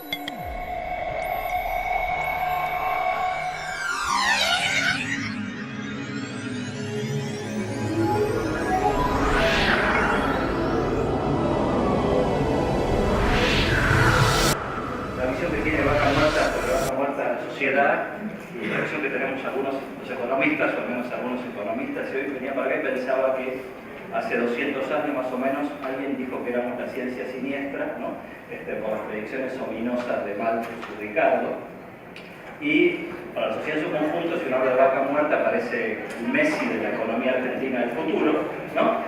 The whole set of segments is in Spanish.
La visión que tiene Vaca Muerta sobre Vaca Muerta en la sociedad y la visión que tenemos algunos los economistas, o al menos algunos economistas, y hoy venía para acá y pensaba que hace 200 años más o menos alguien dijo que éramos la ciencia siniestra, ¿no? Por las predicciones ominosas de Malthus y Ricardo. Y para la sociedad en su conjunto, si uno habla de Vaca Muerta, parece un Messi de la economía argentina del futuro, ¿no?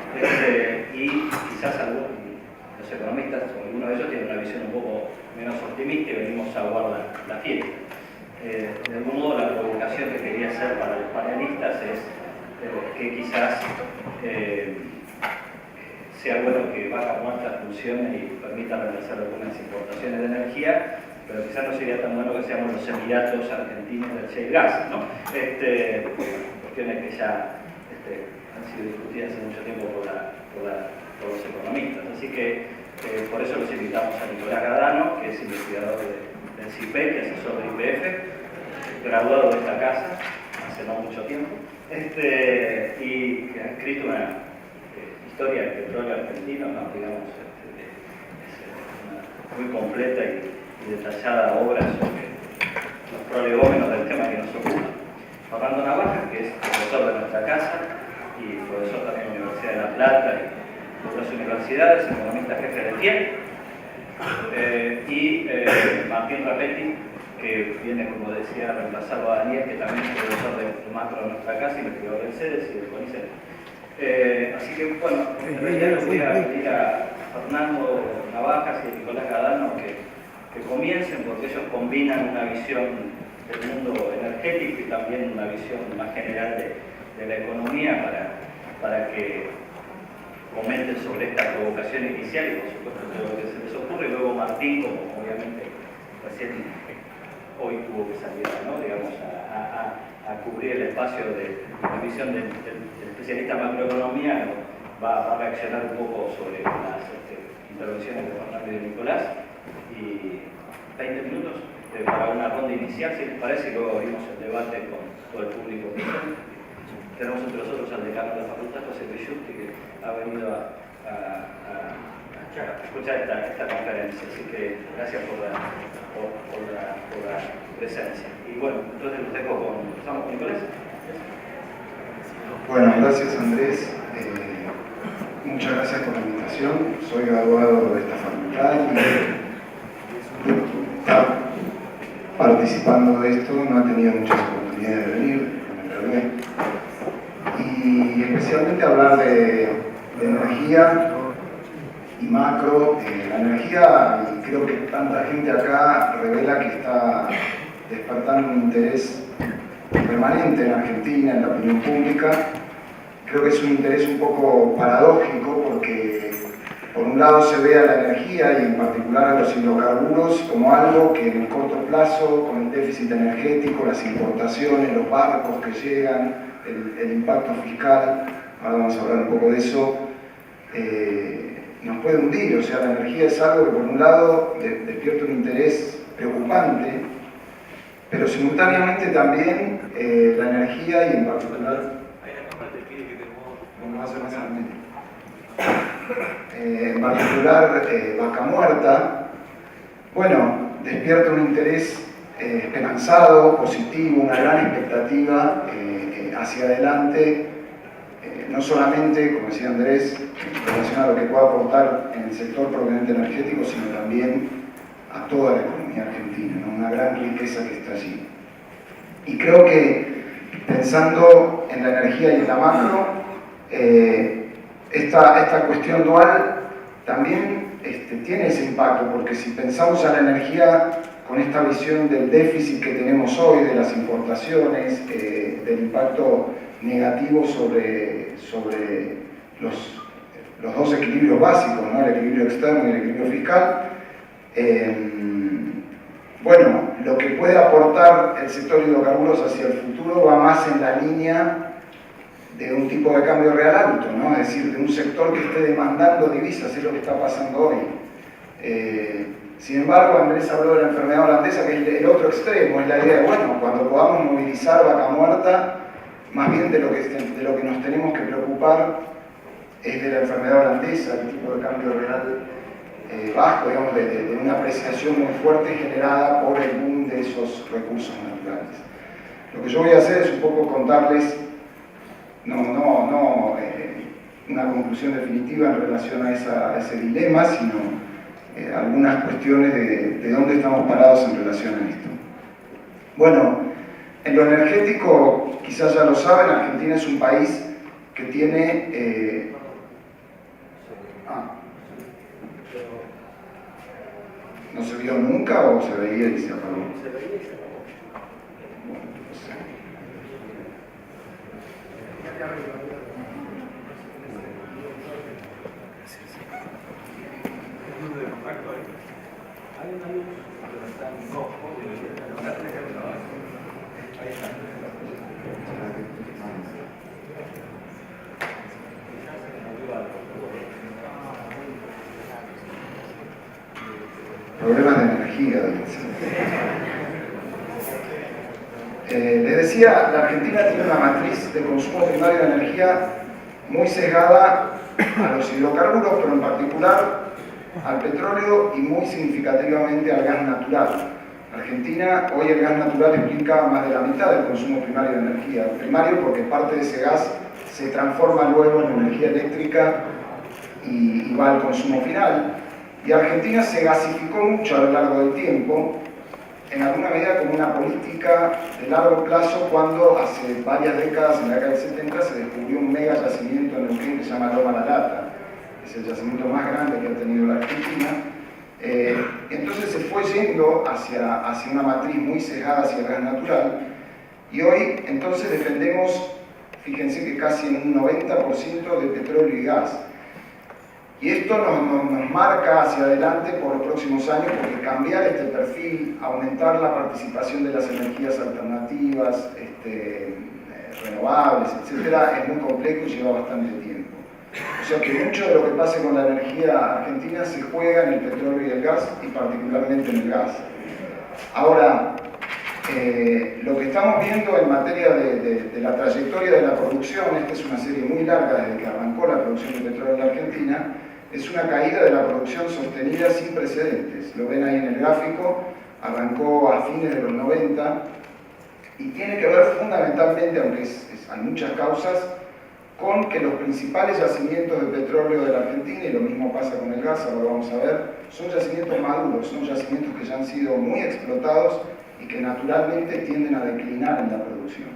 Y quizás los economistas, o algunos de ellos, tienen una visión un poco menos optimista y venimos a aguardar la fiesta. De algún modo, la provocación que quería hacer para los panelistas es que quizás sea bueno que Vaca Muerta funcione y permita realizar algunas importaciones de energía, pero quizás no sería tan bueno que seamos los Emiratos Argentinos del shale gas, ¿no? Cuestiones que ya han sido discutidas hace mucho tiempo por los economistas. Así que por eso los invitamos a Nicolás Gadano, que es investigador del CIPEC, que es asesor de YPF, graduado de esta casa hace no mucho tiempo, y que ha escrito una historia del petróleo argentino, ¿no? Digamos, una muy completa y detallada obra sobre los prolegómenos del tema que nos ocupa. Fernando Navaja, que es profesor de nuestra casa y profesor también de la Universidad de La Plata y otras universidades, economista jefe de FIEL, y Martín Rapetti, que viene, como decía, a reemplazarlo a Daniel, que también es profesor de macro de nuestra casa, investigador del CEDES y del CONICET. Así que, bueno, en realidad les voy a pedir a Fernando Navajas y a Nicolás Gadano que comiencen, porque ellos combinan una visión del mundo energético y también una visión más general de la economía para que comenten sobre esta provocación inicial y por supuesto todo lo que se les ocurre. Y luego Martín, como obviamente recién hoy tuvo que salir, ¿no? Digamos, a cubrir el espacio de la visión del especialista en macroeconomía, va a reaccionar un poco sobre las intervenciones de Fernando y de Nicolás. Y 20 minutos para una ronda inicial, si les parece, y luego abrimos el debate con todo el público presente. Tenemos entre nosotros al decano de la facultad, José Pelluti, que ha venido a escuchar esta conferencia, así que gracias por la presencia. Y bueno, entonces los dejo ¿estamos con Nicolás? Bueno, gracias Andrés, muchas gracias por la invitación. Soy graduado de esta facultad y estar participando de esto, no he tenido muchas oportunidades de venir, me enfermé. Y especialmente hablar de energía y macro. La energía, y creo que tanta gente acá revela que está despertando un interés permanente en Argentina, en la opinión pública. Creo que es un interés un poco paradójico porque por un lado se ve a la energía y en particular a los hidrocarburos como algo que en el corto plazo, con el déficit energético, las importaciones, los barcos que llegan, el impacto fiscal, ahora vamos a hablar un poco de eso, nos puede hundir. O sea, la energía es algo que por un lado despierta un interés preocupante, pero simultáneamente también la energía y en particular Vaca Muerta, bueno, despierta un interés esperanzado, positivo, una gran expectativa hacia adelante, no solamente, como decía Andrés, en relación a lo que pueda aportar en el sector propiamente energético, sino también a toda la economía argentina, ¿no? Una gran riqueza que está allí. Y creo que pensando en la energía y en la macro, esta cuestión dual también tiene ese impacto, porque si pensamos a la energía con esta visión del déficit que tenemos hoy, de las importaciones, del impacto negativo sobre los dos equilibrios básicos, ¿no? El equilibrio externo y el equilibrio fiscal, bueno, lo que puede aportar el sector hidrocarburos hacia el futuro va más en la línea de un tipo de cambio real alto, ¿no? Es decir, de un sector que esté demandando divisas, es lo que está pasando hoy. Sin embargo, Andrés habló de la enfermedad holandesa, que es el otro extremo, es la idea de, bueno, cuando podamos movilizar vaca muerta, más bien de lo que nos tenemos que preocupar es de la enfermedad holandesa, el tipo de cambio real bajo, digamos, de una apreciación muy fuerte generada por el boom de esos recursos naturales. Lo que yo voy a hacer es un poco contarles, no una conclusión definitiva en relación a ese dilema, sino algunas cuestiones de dónde estamos parados en relación a esto. Bueno, en lo energético, quizás ya lo saben, Argentina es un país que tiene... ¿No se vio nunca o se veía y se apagó? Se veía y se apagó. Bueno, no sé. Problemas de energía, les decía, la Argentina tiene una matriz de consumo primario de energía muy sesgada a los hidrocarburos, pero en particular al petróleo y muy significativamente al gas natural. Argentina, hoy el gas natural implica más de la mitad del consumo primario de energía. Primario porque parte de ese gas se transforma luego en energía eléctrica y va al consumo final. Y Argentina se gasificó mucho a lo largo del tiempo, en alguna medida como una política de largo plazo, cuando hace varias décadas, en la década del 70, se descubrió un mega yacimiento en Neuquén que se llama Loma La Lata. Es el yacimiento más grande que ha tenido la Argentina. Entonces se fue yendo hacia una matriz muy sesgada hacia el gas natural, y hoy entonces defendemos, fíjense que casi en un 90% de petróleo y gas. Y esto nos marca hacia adelante por los próximos años, porque cambiar este perfil, aumentar la participación de las energías alternativas, renovables, etc., es muy complejo y lleva bastante tiempo. O sea que mucho de lo que pase con la energía argentina se juega en el petróleo y el gas, y particularmente en el gas. Ahora, lo que estamos viendo en materia de la trayectoria de la producción, esta es una serie muy larga desde que arrancó la producción de petróleo en la Argentina, es una caída de la producción sostenida sin precedentes. Lo ven ahí en el gráfico, arrancó a fines de los 90 y tiene que ver fundamentalmente, aunque hay muchas causas, con que los principales yacimientos de petróleo de la Argentina, y lo mismo pasa con el gas, ahora lo vamos a ver, son yacimientos maduros, son yacimientos que ya han sido muy explotados y que naturalmente tienden a declinar en la producción.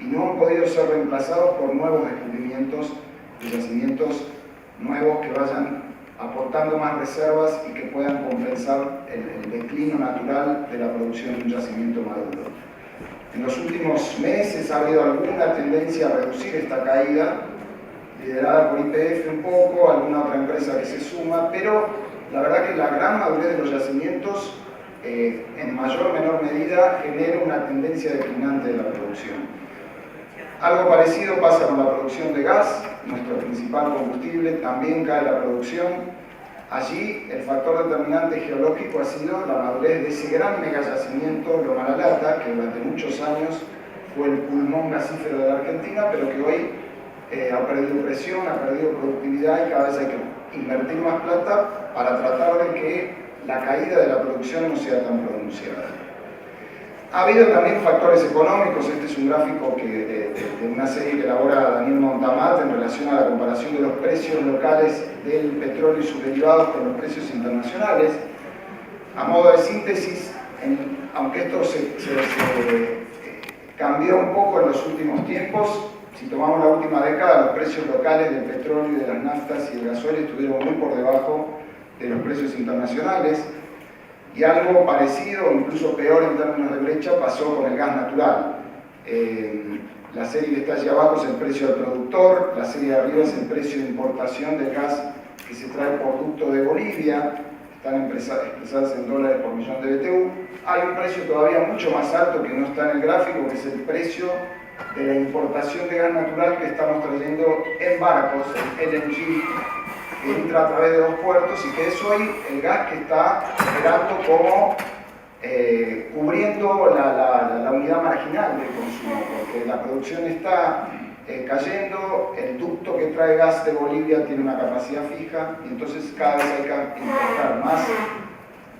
Y no han podido ser reemplazados por nuevos descubrimientos de yacimientos nuevos que vayan aportando más reservas y que puedan compensar el declino natural de la producción de un yacimiento maduro. En los últimos meses ha habido alguna tendencia a reducir esta caída, liderada por YPF un poco, alguna otra empresa que se suma, pero la verdad que la gran madurez de los yacimientos, en mayor o menor medida, genera una tendencia declinante de la producción. Algo parecido pasa con la producción de gas, nuestro principal combustible, también cae la producción. Allí el factor determinante geológico ha sido la madurez de ese gran megayacimiento Loma La Lata, que durante muchos años fue el pulmón gasífero de la Argentina, pero que hoy ha perdido presión, ha perdido productividad, y cada vez hay que invertir más plata para tratar de que la caída de la producción no sea tan pronunciada. Ha habido también factores económicos. Este es un gráfico de una serie que elabora Daniel Montamat en relación a la comparación de los precios locales del petróleo y sus derivados con los precios internacionales. A modo de síntesis, aunque esto se cambió un poco en los últimos tiempos, si tomamos la última década, los precios locales del petróleo y de las naftas y el gasoil estuvieron muy por debajo de los precios internacionales. Y algo parecido, incluso peor en términos de brecha, pasó con el gas natural. La serie que está allí abajo es el precio del productor, la serie de arriba es el precio de importación del gas que se trae por ducto de Bolivia, están expresadas en dólares por millón de BTU. Hay un precio todavía mucho más alto que no está en el gráfico, que es el precio de la importación de gas natural que estamos trayendo en barcos, LNG, que entra a través de 2 puertos y que es hoy el gas que está operando como cubriendo la unidad marginal de consumo, porque la producción está cayendo, el ducto que trae gas de Bolivia tiene una capacidad fija y entonces cada vez hay que importar más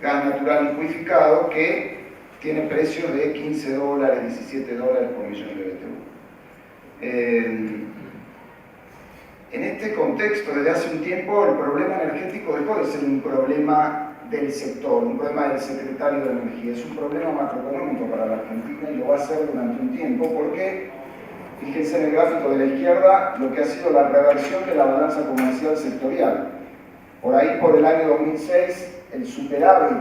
gas natural licuificado que tiene precios de $15, $17 por millón de BTU. En este contexto, desde hace un tiempo, el problema energético dejó de ser un problema del sector, un problema del secretario de Energía, es un problema macroeconómico para la Argentina y lo va a ser durante un tiempo porque, fíjense en el gráfico de la izquierda, lo que ha sido la reversión de la balanza comercial sectorial. Por ahí, por el año 2006, el superávit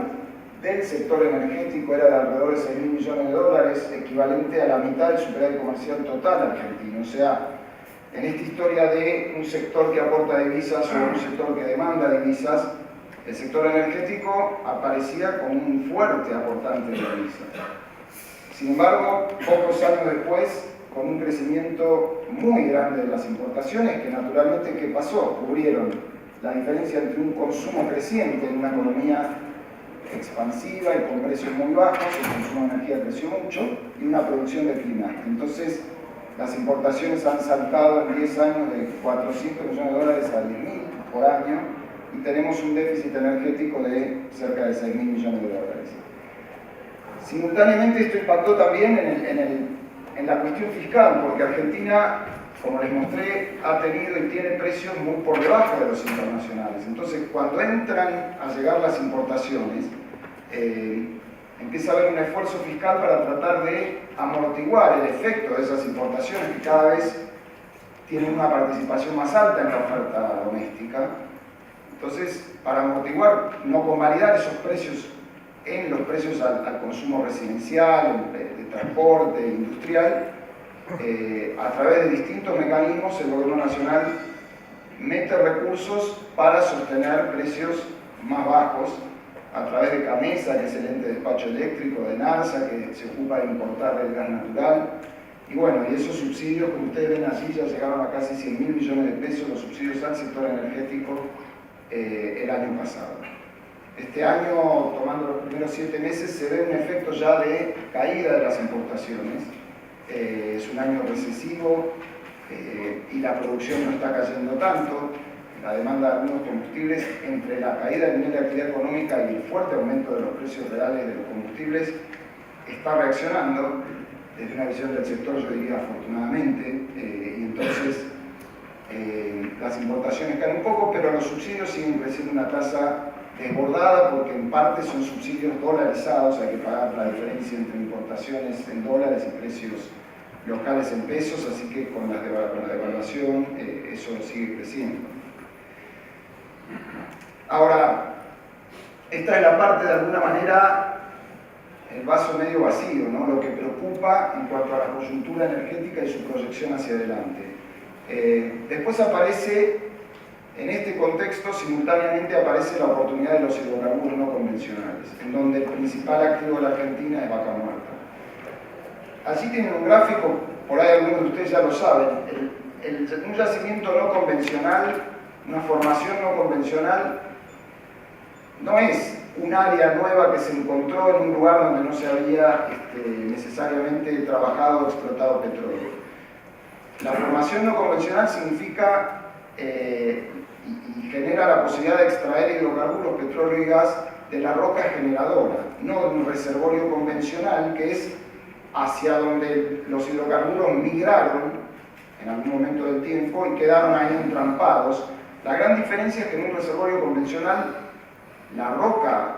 del sector energético era de alrededor de $6.000 millones, equivalente a la mitad del superávit comercial total argentino. O sea, en esta historia de un sector que aporta divisas o un sector que demanda divisas, el sector energético aparecía como un fuerte aportante de divisas. Sin embargo, pocos años después, con un crecimiento muy grande de las importaciones, que naturalmente, ¿qué pasó? Cubrieron la diferencia entre un consumo creciente en una economía expansiva y con precios muy bajos, el consumo de energía creció mucho, y una producción declinante. Entonces, las importaciones han saltado en 10 años de $400 millones a $10.000 por año, y tenemos un déficit energético de cerca de $6.000 millones. Simultáneamente esto impactó también en la cuestión fiscal, porque Argentina, como les mostré, ha tenido y tiene precios muy por debajo de los internacionales. Entonces, cuando entran a llegar las importaciones, empieza a haber un esfuerzo fiscal para tratar de amortiguar el efecto de esas importaciones que cada vez tienen una participación más alta en la oferta doméstica. Entonces, para amortiguar, no convalidar esos precios en los precios al consumo residencial, de transporte, industrial, a través de distintos mecanismos el gobierno nacional mete recursos para sostener precios más bajos a través de CAMESA, que es el ente de despacho eléctrico, de NARSA, que se ocupa de importar el gas natural. Y bueno, y esos subsidios, como ustedes ven allí, ya llegaron a casi $100.000 millones de pesos, los subsidios al sector energético el año pasado. Este año, tomando los primeros 7 meses, se ve un efecto ya de caída de las importaciones. Es un año recesivo y la producción no está cayendo tanto. La demanda de algunos combustibles, entre la caída del nivel de actividad económica y el fuerte aumento de los precios reales de los combustibles, está reaccionando desde una visión del sector, yo diría afortunadamente, y entonces las importaciones caen un poco, pero los subsidios siguen creciendo a una tasa desbordada porque en parte son subsidios dolarizados, hay que pagar la diferencia entre importaciones en dólares y precios locales en pesos, así que con la devaluación eso sigue creciendo. Ahora, esta es la parte de alguna manera, el vaso medio vacío, ¿no? Lo que preocupa en cuanto a la coyuntura energética y su proyección hacia adelante. Después aparece, en este contexto, simultáneamente aparece la oportunidad de los hidrocarburos no convencionales, en donde el principal activo de la Argentina es Vaca Muerta. Allí tienen un gráfico, por ahí algunos de ustedes ya lo saben, un yacimiento no convencional, una formación no convencional, no es un área nueva que se encontró en un lugar donde no se había necesariamente trabajado o explotado petróleo. La formación no convencional significa y genera la posibilidad de extraer hidrocarburos, petróleo y gas de la roca generadora, no de un reservorio convencional que es hacia donde los hidrocarburos migraron en algún momento del tiempo y quedaron ahí entrampados. La gran diferencia es que en un reservorio convencional la roca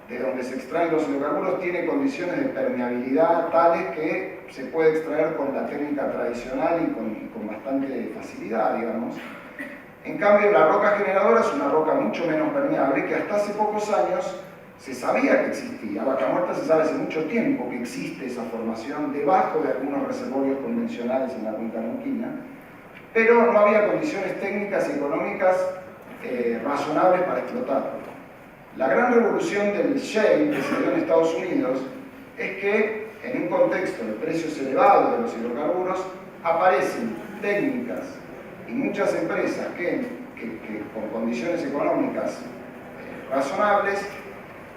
de donde se extraen los hidrocarburos tiene condiciones de permeabilidad tales que se puede extraer con la técnica tradicional y con bastante facilidad, digamos. En cambio, la roca generadora es una roca mucho menos permeable que hasta hace pocos años se sabía que existía. Vaca Muerta se sabe hace mucho tiempo que existe esa formación debajo de algunos reservorios convencionales en la cuenca neuquina, pero no había condiciones técnicas y económicas razonables para explotarlo. La gran revolución del shale que se dio en Estados Unidos es que, en un contexto de precios elevados de los hidrocarburos, aparecen técnicas y muchas empresas que que con condiciones económicas razonables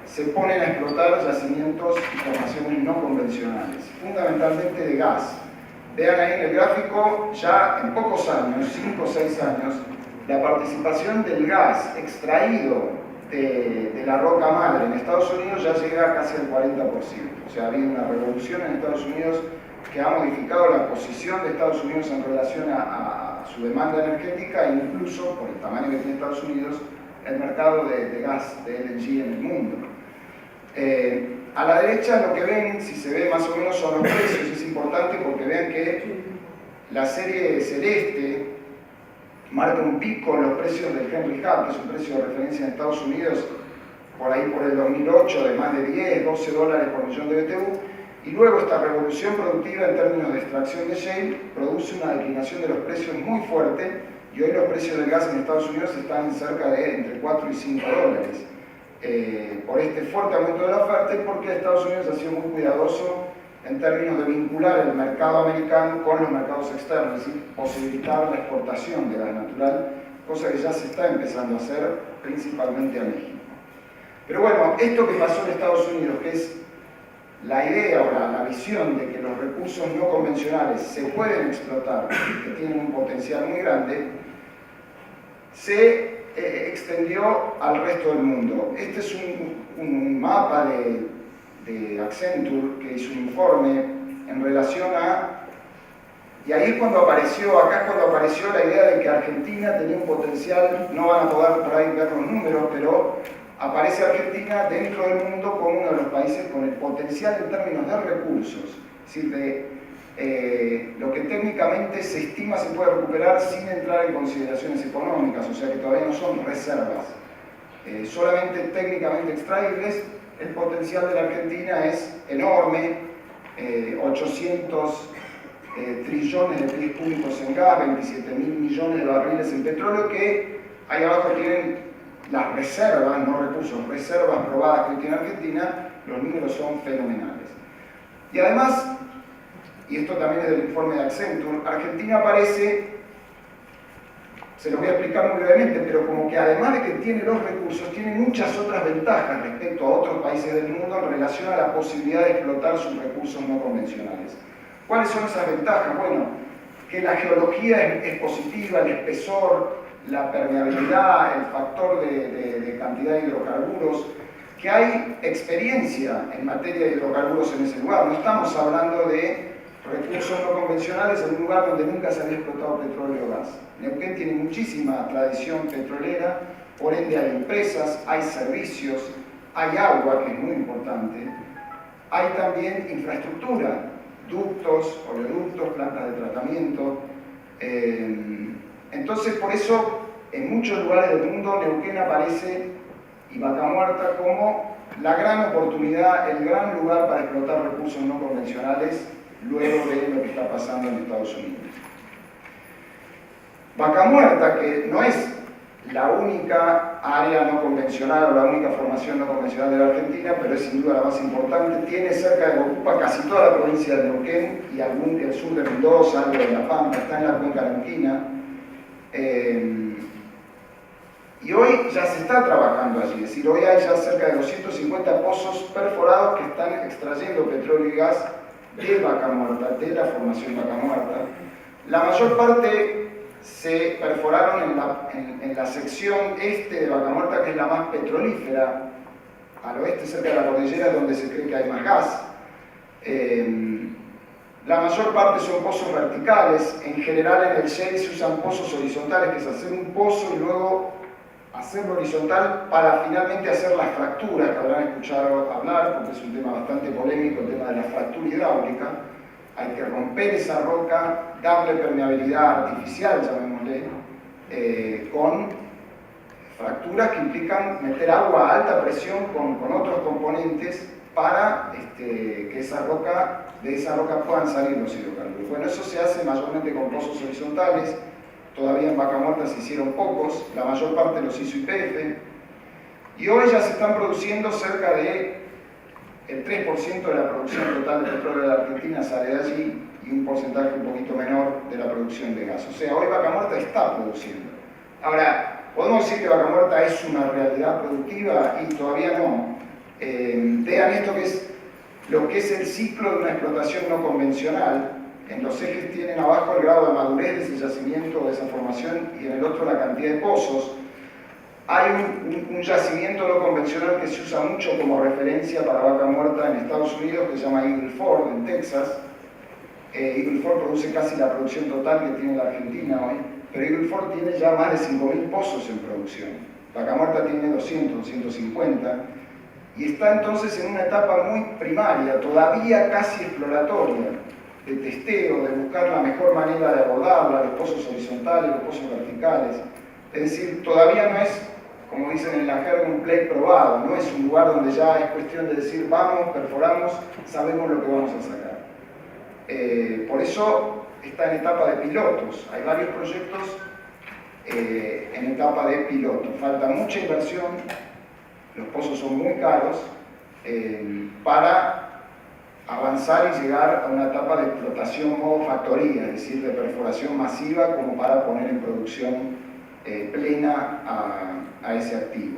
se ponen a explotar yacimientos y formaciones no convencionales, fundamentalmente de gas. Vean ahí en el gráfico, ya en pocos años, 5 o 6 años, la participación del gas extraído de la roca madre en Estados Unidos ya llega casi al 40%. O sea, ha habido una revolución en Estados Unidos que ha modificado la posición de Estados Unidos en relación a su demanda energética e incluso, por el tamaño que tiene Estados Unidos, el mercado de gas, de LNG en el mundo. A la derecha lo que ven, si se ve más o menos, son los precios. Es importante porque vean que la serie celeste marca un pico en los precios del Henry Hub, que es un precio de referencia en Estados Unidos, por ahí por el 2008, de más de 10, 12 dólares por millón de BTU, y luego esta revolución productiva en términos de extracción de shale produce una declinación de los precios muy fuerte, y hoy los precios del gas en Estados Unidos están en cerca de entre 4 y 5 dólares. Por este fuerte aumento de la oferta y porque Estados Unidos ha sido muy cuidadoso en términos de vincular el mercado americano con los mercados externos y posibilitar la exportación de gas natural, cosa que ya se está empezando a hacer principalmente a México. Pero bueno, esto que pasó en Estados Unidos, que es la idea o la visión de que los recursos no convencionales se pueden explotar, que tienen un potencial muy grande, se extendió al resto del mundo. Este es un mapa de Accenture que hizo un informe en relación a... Y ahí es cuando apareció, acá es cuando apareció la idea de que Argentina tenía un potencial, no van a poder por ahí ver los números, pero aparece Argentina dentro del mundo como uno de los países con el potencial en términos de recursos, es decir, de lo que técnicamente se estima se puede recuperar sin entrar en consideraciones económicas, o sea que todavía no son reservas, solamente técnicamente extraíbles. El potencial de la Argentina es enorme, 800 trillones de pies cúbicos en gas, 27.000 millones de barriles en petróleo, que ahí abajo tienen las reservas, no recursos, reservas probadas que tiene Argentina. Los números son fenomenales. Y además, y esto también es del informe de Accenture, Argentina aparece, se lo voy a explicar muy brevemente, pero como que además de que tiene los recursos, tiene muchas otras ventajas respecto a otros países del mundo en relación a la posibilidad de explotar sus recursos no convencionales. ¿Cuáles son esas ventajas? Bueno, que la geología es positiva, el espesor, la permeabilidad, el factor de cantidad de hidrocarburos, que hay experiencia en materia de hidrocarburos en ese lugar. No estamos hablando de recursos no convencionales en un lugar donde nunca se había explotado petróleo o gas. Neuquén tiene muchísima tradición petrolera, por ende hay empresas, hay servicios, hay agua, que es muy importante, hay también infraestructura, ductos, oleoductos, plantas de tratamiento. Entonces, por eso, en muchos lugares del mundo, Neuquén aparece y Vaca Muerta como la gran oportunidad, el gran lugar para explotar recursos no convencionales luego de lo que está pasando en Estados Unidos. Vaca Muerta, que no es la única área no convencional o la única formación no convencional de la Argentina, pero es sin duda la más importante, tiene cerca de, ocupa casi toda la provincia de Neuquén y algún del sur de Mendoza, algo de La Pampa, está en la cuenca neuquina. Y hoy ya se está trabajando allí, es decir, hoy hay ya cerca de 250 pozos perforados que están extrayendo petróleo y gas de Vaca Muerta, de la formación Vaca Muerta. La mayor parte se perforaron en la sección este de Vaca Muerta, que es la más petrolífera, al oeste, cerca de la cordillera, donde se cree que hay más gas. La mayor parte son pozos verticales. En general en el shale se usan pozos horizontales, que es hacer un pozo y luego hacerlo horizontal para finalmente hacer las fracturas, que habrán escuchado hablar, porque es un tema bastante polémico, el tema de la fractura hidráulica. Hay que romper esa roca, darle permeabilidad artificial, llamémosle, con fracturas que implican meter agua a alta presión con otros componentes para que de esa roca puedan salir los hidrocarburos. Bueno, eso se hace mayormente con pozos horizontales. Todavía en Vaca Muerta se hicieron pocos, la mayor parte los hizo YPF, y hoy ya se están produciendo cerca de el 3% de la producción total de petróleo de la Argentina sale de allí y un porcentaje un poquito menor de la producción de gas. O sea, hoy Vaca Muerta está produciendo. Ahora, podemos decir que Vaca Muerta es una realidad productiva y todavía no. Vean esto que es lo que es el ciclo de una explotación no convencional. En los ejes tienen abajo el grado de madurez de ese yacimiento o de esa formación y en el otro la cantidad de pozos. Hay un yacimiento no convencional que se usa mucho como referencia para Vaca Muerta en Estados Unidos que se llama Eagle Ford, en Texas. Eagle Ford produce casi la producción total que tiene la Argentina hoy, pero Eagle Ford tiene ya más de 5.000 pozos en producción. Vaca Muerta tiene 200, 250, y está entonces en una etapa muy primaria, todavía casi exploratoria, de testeo, de buscar la mejor manera de abordarla, los pozos horizontales, los pozos verticales. Es decir, todavía no es, como dicen en la jerga, un play probado, no es un lugar donde ya es cuestión de decir vamos, perforamos, sabemos lo que vamos a sacar. Por eso está en etapa de pilotos. Hay varios proyectos en etapa de piloto. Falta mucha inversión, los pozos son muy caros para avanzar y llegar a una etapa de explotación modo factoría, es decir, de perforación masiva como para poner en producción plena a ese activo.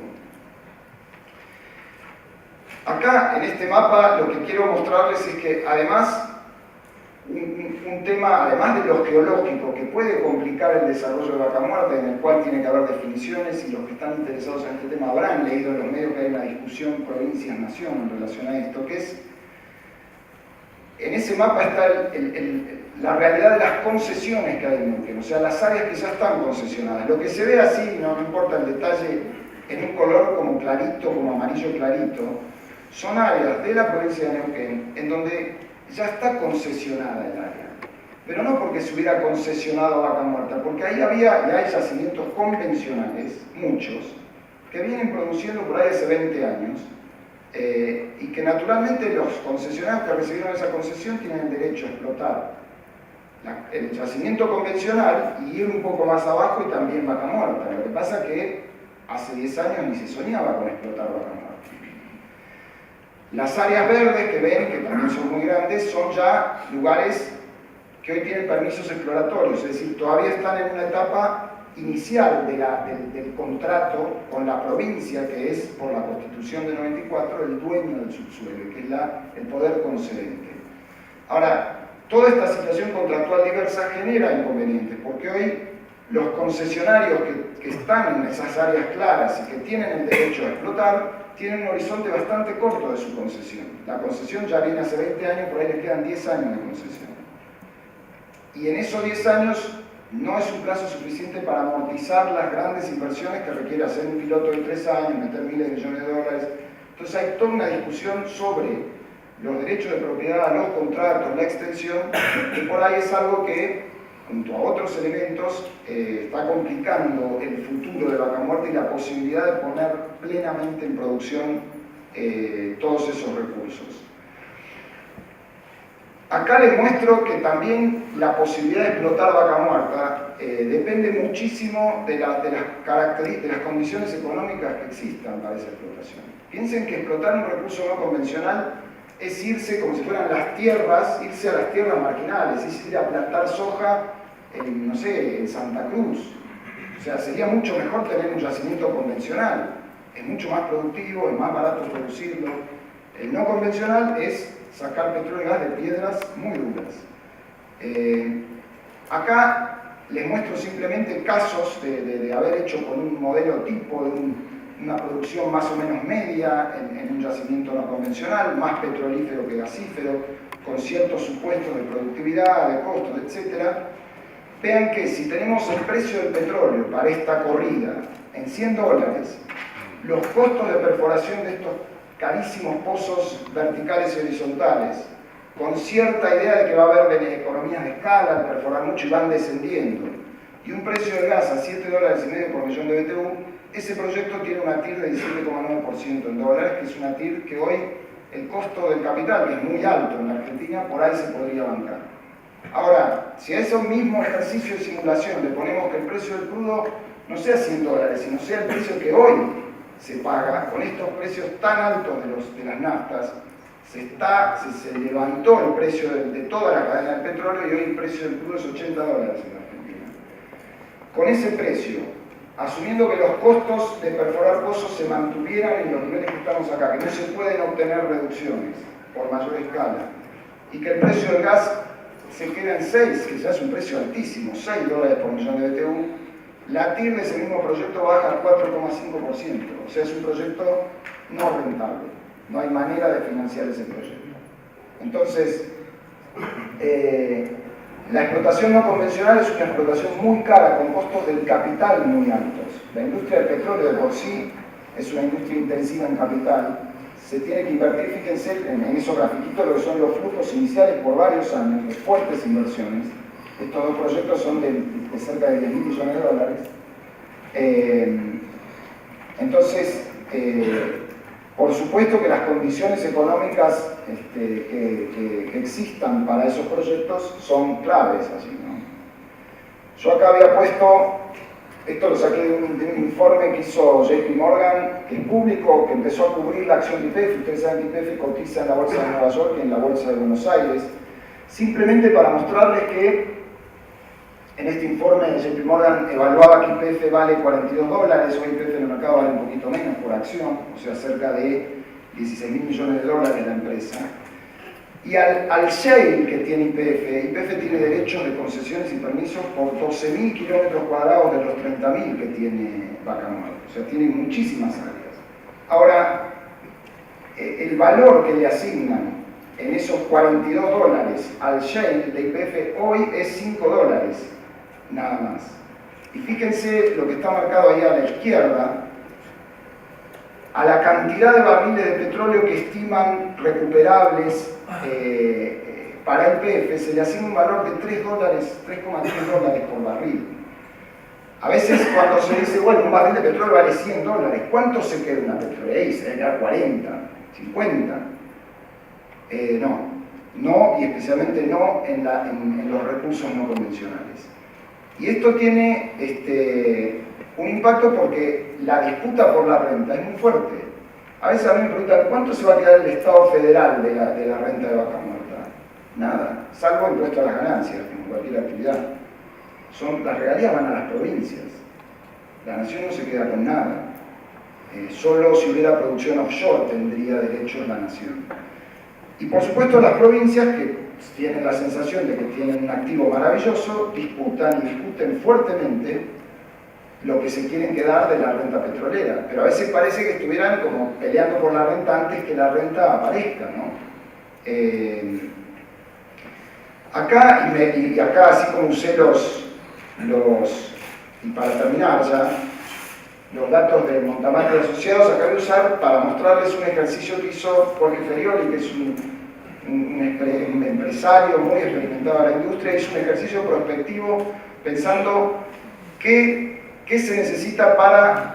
Acá en este mapa lo que quiero mostrarles es que además un tema, además de lo geológico, que puede complicar el desarrollo de Vaca Muerta, en el cual tiene que haber definiciones, y los que están interesados en este tema habrán leído en los medios que hay una discusión provincias-nación en relación a esto, que es, en ese mapa está la realidad de las concesiones que hay en Neuquén, o sea, las áreas que ya están concesionadas. Lo que se ve así, no importa el detalle, en un color como clarito, como amarillo clarito, son áreas de la provincia de Neuquén en donde ya está concesionada el área, pero no porque se hubiera concesionado a Vaca Muerta, porque ahí había y hay yacimientos convencionales, muchos, que vienen produciendo por ahí hace 20 años, y que naturalmente los concesionarios que recibieron esa concesión tienen el derecho a explotar el yacimiento convencional y ir un poco más abajo y también Vaca Muerta. Lo que pasa es que hace 10 años ni se soñaba con explotar Vaca Muerta. Las áreas verdes que ven, que también son muy grandes, son ya lugares que hoy tienen permisos exploratorios, es decir, todavía están en una etapa inicial del contrato con la provincia, que es, por la Constitución de 94, el dueño del subsuelo, que es el poder concedente. Ahora, toda esta situación contractual diversa genera inconvenientes, porque hoy los concesionarios que están en esas áreas claras y que tienen el derecho a explotar, tienen un horizonte bastante corto de su concesión. La concesión ya viene hace 20 años, por ahí les quedan 10 años de concesión. Y en esos 10 años no es un plazo suficiente para amortizar las grandes inversiones que requiere hacer un piloto de 3 años, meter miles de millones de dólares. Entonces hay toda una discusión sobre los derechos de propiedad, los contratos, la extensión, y por ahí es algo que, junto a otros elementos, está complicando el futuro de Vaca Muerta y la posibilidad de poner plenamente en producción todos esos recursos. Acá les muestro que también la posibilidad de explotar Vaca Muerta depende muchísimo de las características, de las condiciones económicas que existan para esa explotación. Piensen que explotar un recurso no convencional es irse como si fueran las tierras, irse a las tierras marginales, es ir a plantar soja en, no sé, en Santa Cruz. O sea, sería mucho mejor tener un yacimiento convencional. Es mucho más productivo, es más barato producirlo. El no convencional es sacar petróleo y gas de piedras muy duras. Acá les muestro simplemente casos de haber hecho con un modelo tipo de una producción más o menos media en un yacimiento no convencional, más petrolífero que gasífero, con ciertos supuestos de productividad, de costos, etc. Vean que si tenemos el precio del petróleo para esta corrida en $100, los costos de perforación de estos carísimos pozos verticales y horizontales, con cierta idea de que va a haber economías de escala, de perforar mucho y van descendiendo, y un precio del gas a $7,5 por millón de BTU, ese proyecto tiene una TIR de 17,9% en dólares, que es una TIR que hoy el costo del capital, que es muy alto en la Argentina, por ahí se podría bancar. Ahora, si a ese mismo ejercicio de simulación le ponemos que el precio del crudo no sea $100, sino sea el precio que hoy se paga, con estos precios tan altos de las naftas, se levantó el precio de toda la cadena del petróleo y hoy el precio del crudo es $80 en la Argentina. Con ese precio asumiendo que los costos de perforar pozos se mantuvieran en los niveles que estamos acá, que no se pueden obtener reducciones por mayor escala, y que el precio del gas se queda en 6, que ya es un precio altísimo, $6 por millón de BTU, la TIR de ese mismo proyecto baja al 4,5%, o sea, es un proyecto no rentable, no hay manera de financiar ese proyecto. Entonces, la explotación no convencional es una explotación muy cara, con costos del capital muy altos. La industria del petróleo de por sí es una industria intensiva en capital. Se tiene que invertir, fíjense en esos grafiquitos, lo que son los flujos iniciales por varios años, de fuertes inversiones. Estos dos proyectos son de cerca de 10.000 millones de dólares. Entonces, por supuesto que las condiciones económicas que existan para esos proyectos son claves allí, ¿no? Yo acá había puesto, esto lo saqué de un informe que hizo JP Morgan, que es público, que empezó a cubrir la acción de YPF. Ustedes saben que YPF cotiza en la Bolsa de Nueva York y en la Bolsa de Buenos Aires, simplemente para mostrarles que en este informe JP Morgan evaluaba que YPF vale $42, hoy YPF en el mercado vale un poquito menos por acción, o sea, cerca de 16.000 millones de dólares la empresa. Y al shale que tiene YPF tiene derechos de concesiones y permisos por 12.000 kilómetros cuadrados de los 30.000 que tiene Vaca Muerta, o sea, tiene muchísimas áreas. Ahora, el valor que le asignan en esos $42 al shale de YPF hoy es $5, nada más. Y fíjense lo que está marcado ahí a la izquierda, a la cantidad de barriles de petróleo que estiman recuperables para YPF se le asigna un valor de $3, $3,3 por barril. A veces cuando se dice, bueno, un barril de petróleo vale $100, ¿cuánto se queda una petrolera? Ahí se queda 40, 50. No, y especialmente no en los recursos no convencionales. Y esto tiene un impacto porque la disputa por la renta es muy fuerte. A veces a mí me preguntan, ¿cuánto se va a quedar el Estado federal de la renta de Vaca Muerta? Nada, salvo impuesto a las ganancias, como cualquier actividad. Las regalías van a las provincias. La nación no se queda con nada. Solo si hubiera producción offshore tendría derechos la nación. Y por supuesto las provincias, que tienen la sensación de que tienen un activo maravilloso, disputan y discuten fuertemente lo que se quieren quedar de la renta petrolera. Pero a veces parece que estuvieran como peleando por la renta antes que la renta aparezca, ¿no? Acá, y acá así como usé y para terminar ya, los datos de Montamate Asociados, acá voy a usar para mostrarles un ejercicio que hizo Jorge Ferioli, que es un empresario muy experimentado en la industria. Hizo un ejercicio prospectivo pensando qué se necesita para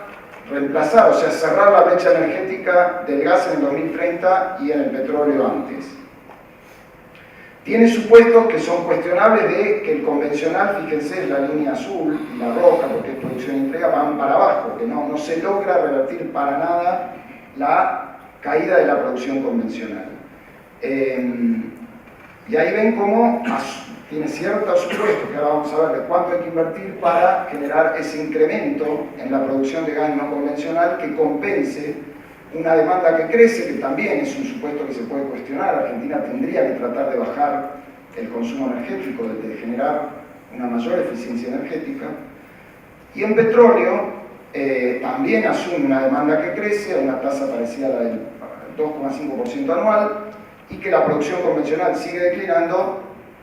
reemplazar, o sea, cerrar la brecha energética del gas en el 2030 y en el petróleo antes. Tiene supuestos que son cuestionables de que el convencional, fíjense, es la línea azul y la roja, porque es producción y entrega, van para abajo, que no se logra revertir para nada la caída de la producción convencional. Y ahí ven cómo tiene ciertos supuestos, que ahora vamos a ver de cuánto hay que invertir para generar ese incremento en la producción de gas no convencional que compense una demanda que crece, que también es un supuesto que se puede cuestionar. Argentina tendría que tratar de bajar el consumo energético, de generar una mayor eficiencia energética. Y en petróleo también asume una demanda que crece a una tasa parecida a la del 2,5% anual, y que la producción convencional sigue declinando,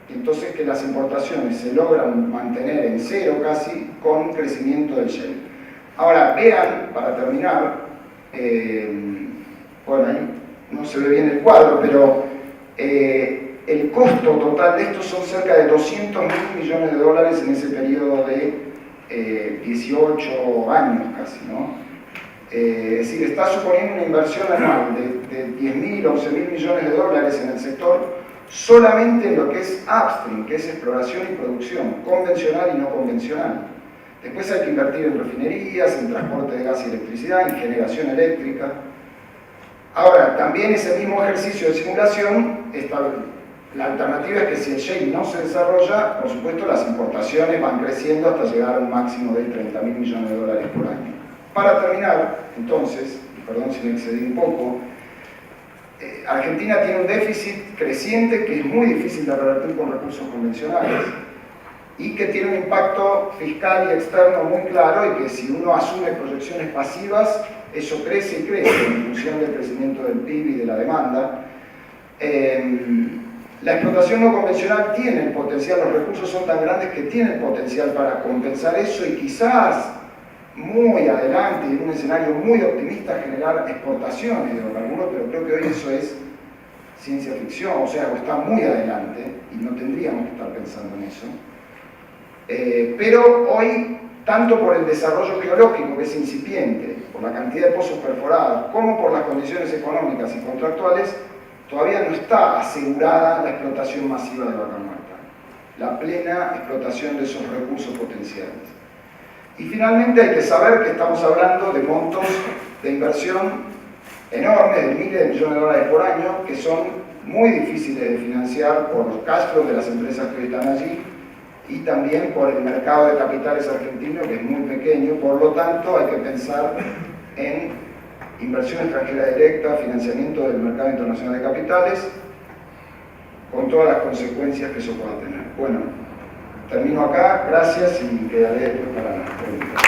y entonces que las importaciones se logran mantener en cero casi con crecimiento del shale. Ahora, vean, para terminar, bueno, ahí no se ve bien el cuadro, pero el costo total de esto son cerca de 200.000 millones de dólares en ese periodo de 18 años casi, ¿no? Es decir, está suponiendo una inversión anual de 10.000, 11.000 millones de dólares en el sector, solamente en lo que es upstream, que es exploración y producción, convencional y no convencional. Después hay que invertir en refinerías, en transporte de gas y electricidad, en generación eléctrica. Ahora, también ese mismo ejercicio de simulación La alternativa es que si el shale no se desarrolla, por supuesto las importaciones van creciendo hasta llegar a un máximo de 30.000 millones de dólares por año. Para terminar, entonces, perdón si me excedí un poco, Argentina tiene un déficit creciente que es muy difícil de revertir con recursos convencionales y que tiene un impacto fiscal y externo muy claro y que si uno asume proyecciones pasivas, eso crece y crece en función del crecimiento del PIB y de la demanda. La explotación no convencional tiene el potencial, los recursos son tan grandes que tienen potencial para compensar eso y quizás muy adelante, en un escenario muy optimista, generar exportaciones de hidrocarburos, pero creo que hoy eso es ciencia ficción, o sea, está muy adelante y no tendríamos que estar pensando en eso. Pero hoy, tanto por el desarrollo geológico, que es incipiente, por la cantidad de pozos perforados, como por las condiciones económicas y contractuales, todavía no está asegurada la explotación masiva de vaca muerta, la plena explotación de esos recursos potenciales. Y finalmente hay que saber que estamos hablando de montos de inversión enormes, de miles de millones de dólares por año, que son muy difíciles de financiar por los cash flows de las empresas que están allí y también por el mercado de capitales argentino, que es muy pequeño. Por lo tanto, hay que pensar en inversión extranjera directa, financiamiento del mercado internacional de capitales, con todas las consecuencias que eso pueda tener. Bueno, termino acá, gracias y quedaré después para las preguntas.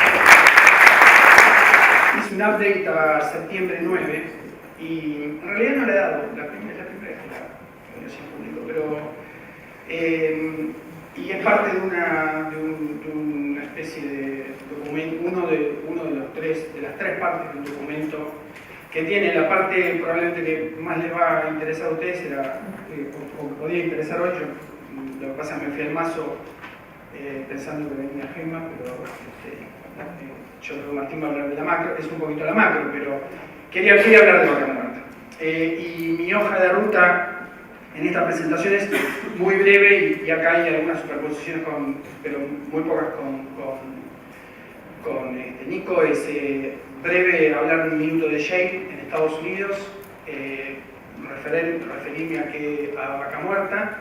Hice un update a septiembre 9 y en realidad no le he dado, la primera vez que lo hice público, pero y es parte de una especie de documento, uno de las tres partes del documento que tiene la parte probablemente que más les va a interesar a ustedes, o podía interesar hoy. Lo que pasa es que me fui al mazo pensando que venía Gemma, pero yo creo que Martín va a hablar de la macro, es un poquito la macro, pero quería hablar de vaca muerta. Y mi hoja de ruta en esta presentación es muy breve y acá hay algunas superposiciones, pero muy pocas con Nico. Es breve hablar un minuto de shale en Estados Unidos, referirme a vaca muerta,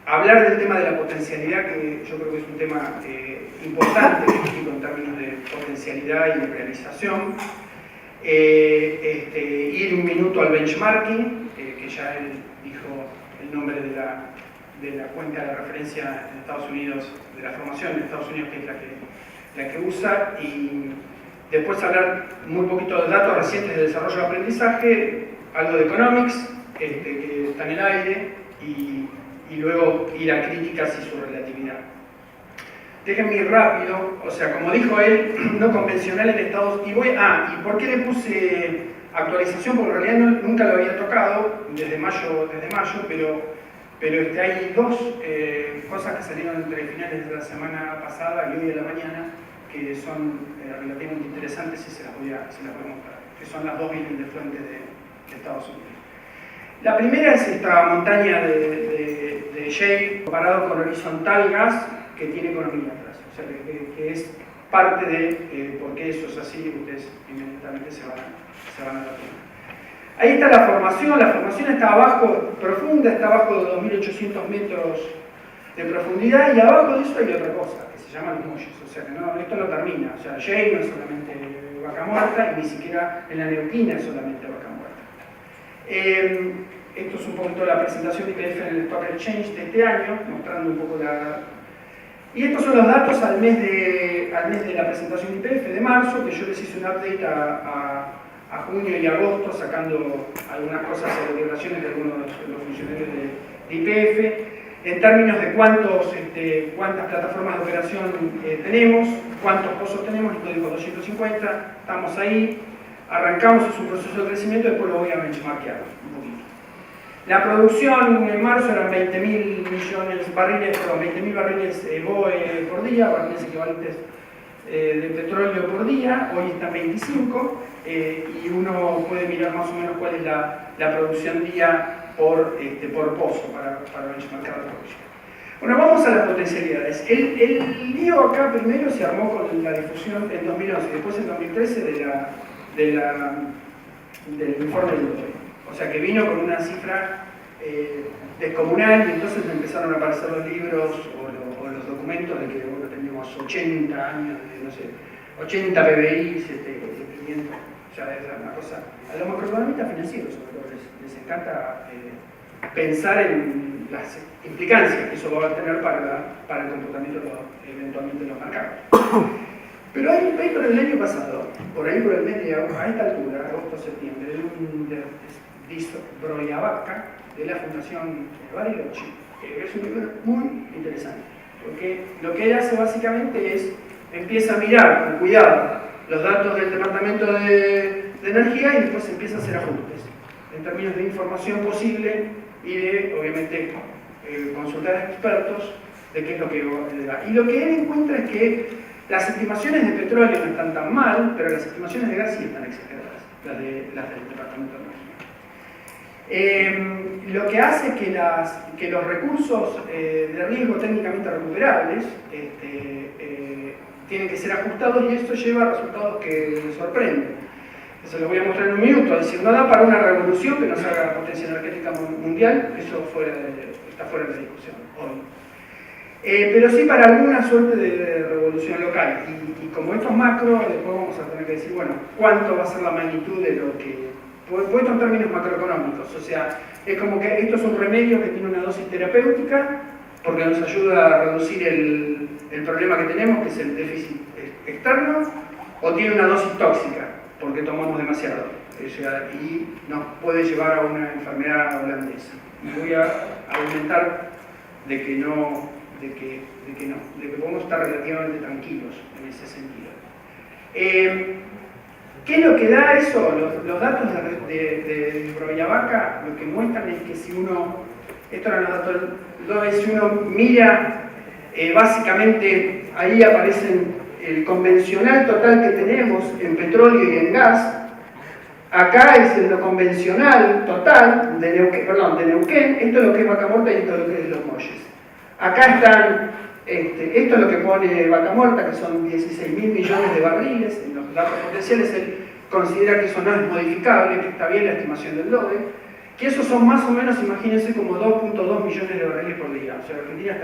hablar del tema de la potencialidad, que yo creo que es un tema importante en términos de potencialidad y de realización, ir un minuto al benchmarking, que ya él dijo el nombre de la cuenta de referencia en Estados Unidos, de la formación en Estados Unidos, que es la que usa, y después hablar muy poquito de datos recientes de desarrollo de aprendizaje, algo de economics, que está en el aire, y luego ir a críticas y su relatividad. Déjenme ir rápido, o sea, como dijo él, no convencional en Estados Unidos. ¿Y por qué le puse actualización? Porque en realidad nunca lo había tocado desde mayo, pero hay dos cosas que salieron entre finales de la semana pasada y hoy de la mañana que son relativamente interesantes y se las voy a mostrar, que son las dos vienen de fuentes de Estados Unidos. La primera es esta montaña de shale comparado con horizontal gas que tiene economía atrás, o sea que es parte de por qué eso es así. Ustedes inmediatamente se van a dar cuenta. Ahí está la formación está abajo, profunda, está abajo de 2.800 metros de profundidad, y abajo de eso hay otra cosa que se llama los muelles, o sea que esto no termina, o sea, shale no es solamente vaca muerta y ni siquiera en la neuquina es solamente vaca muerta. Esto es un poquito la presentación de IPF en el Stock Exchange de este año, mostrando un poco Y estos son los datos al mes de la presentación de IPF de marzo, que yo les hice un update a junio y agosto, sacando algunas cosas de declaraciones de algunos de los funcionarios de IPF, en términos de cuántas plataformas de operación tenemos, cuántos pozos tenemos. Esto dijo 250, estamos ahí, arrancamos, es un proceso de crecimiento, después lo voy a benchmarkear un poquito. La producción en marzo eran 20.000 barriles BOE por día, barriles equivalentes de petróleo por día. Hoy están 25, y uno puede mirar más o menos cuál es la producción día por pozo para benchmarkar la producción. Bueno, vamos a las potencialidades. El lío acá primero se armó con la difusión en 2011 y después en 2013 del informe del DOE. O sea que vino con una cifra descomunal, y entonces empezaron a aparecer los libros o los documentos de que bueno, tenemos 80 años, no sé, 80 PBI, 500, ya es una cosa. A los macroeconomistas financieros, sobre todo, les encanta pensar en las implicancias que eso va a tener para el comportamiento eventualmente de los mercados. Pero hay un paper del año pasado, por ahí por el mes de a esta altura, agosto-septiembre, de un Disbroyavaca, de la Fundación Bariloche, que es un libro muy interesante, porque lo que él hace básicamente es, empieza a mirar con cuidado los datos del Departamento de Energía y después empieza a hacer ajustes en términos de información posible y de, obviamente, consultar a expertos de qué es lo que le da. Y lo que él encuentra es que las estimaciones de petróleo no están tan mal, pero las estimaciones de gas sí están exageradas, las del Departamento de Energía. Lo que hace que los recursos de riesgo técnicamente recuperables tienen que ser ajustados, y esto lleva a resultados que sorprenden. Eso lo voy a mostrar en un minuto. Es decir, no da para una revolución que nos haga potencia energética mundial, eso está fuera de la discusión hoy. Pero sí para alguna suerte de revolución local. Y como estos macros, después vamos a tener que decir, bueno, ¿cuánto va a ser la magnitud de lo que... Puesto en términos macroeconómicos, o sea, es como que esto es un remedio que tiene una dosis terapéutica, porque nos ayuda a reducir el problema que tenemos, que es el déficit externo, o tiene una dosis tóxica, porque tomamos demasiado, y nos puede llevar a una enfermedad holandesa. Y voy a argumentar de que podemos estar relativamente tranquilos en ese sentido. ¿Qué es lo que da eso? Los datos de Disbroyavaca lo que muestran es que si uno, estos eran los datos del DOE, si uno mira, básicamente ahí aparecen el convencional total que tenemos en petróleo y en gas. Acá es lo convencional total de Neuquén, esto es lo que es Vaca Muerta y esto es lo que es Los Molles. Acá están, esto es lo que pone Vaca Muerta, que son 16.000 millones de barriles. En los datos potenciales él considera que eso no es modificable, que está bien la estimación del DOE, que esos son más o menos, imagínense, como 2.2 millones de barriles por día. O sea, Argentina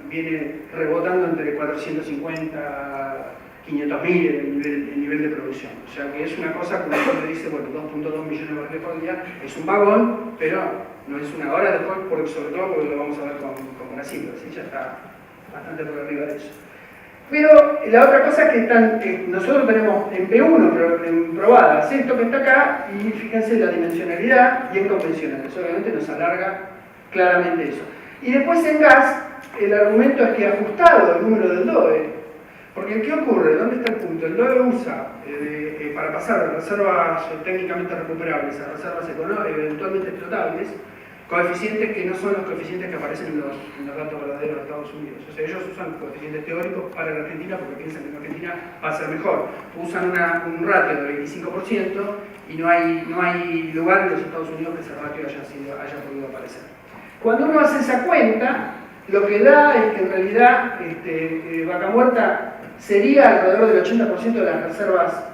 viene rebotando entre 450 a 500.000 el nivel de producción. O sea, que es una cosa como uno dice, bueno, 2.2 millones de barriles por día es un vagón, pero no es una hora después, sobre todo porque lo vamos a ver con Brasil, así ya está bastante por arriba de eso. Pero la otra cosa es que nosotros tenemos en P1 probadas esto que está acá, y fíjense la dimensionalidad bien convencional, eso obviamente nos alarga claramente eso. Y después en gas, el argumento es que ajustado el número del DOE, porque ¿qué ocurre? ¿Dónde está el punto? El DOE usa para pasar de reservas técnicamente recuperables a reservas eventualmente explotables, coeficientes que no son los coeficientes que aparecen en los datos verdaderos de Estados Unidos. O sea, ellos usan coeficientes teóricos para la Argentina porque piensan que en Argentina va a ser mejor. Usan un ratio de 25% y no hay lugar en los Estados Unidos que ese ratio haya podido aparecer. Cuando uno hace esa cuenta, lo que da es que en realidad Vaca Muerta sería alrededor del 80% de las reservas